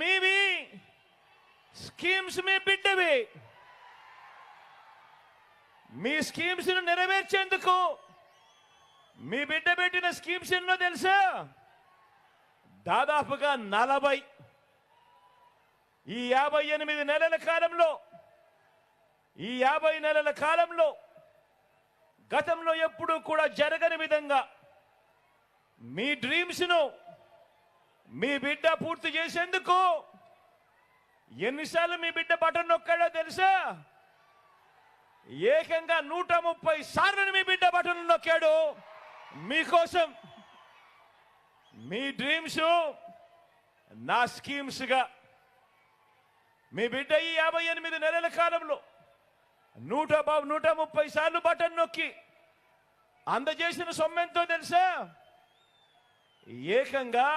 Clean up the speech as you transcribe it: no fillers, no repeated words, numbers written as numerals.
మీవి, స్కీమ్స్ మీ బిడ్డవి. మీ స్కీమ్స్ ను నెరవేర్చేందుకు మీ బిడ్డ పెట్టిన స్కీమ్స్ ఎన్నో తెలుసా? దాదాపుగా 40. ఈ 58 నెలల కాలంలో, ఈ 50 నెలల కాలంలో గతంలో ఎప్పుడూ కూడా జరగని విధంగా మీ డ్రీమ్స్ ను మీ బిడ్డ పూర్తి చేసేందుకు ఎన్నిసార్లు మీ బిడ్డ బటన్ నొక్కాడో తెలుసా? ఏకంగా 130 సార్లు మీ బిడ్డ బటన్ నొక్కాడు మీకోసం. మీ డ్రీమ్స్ నా స్కీమ్స్ గా మీ బిడ్డ ఈ 58 నెలల కాలంలో 130 సార్లు బటన్ నొక్కి అందజేసిన సొమ్మెంతో తెలుసా? ఏకంగా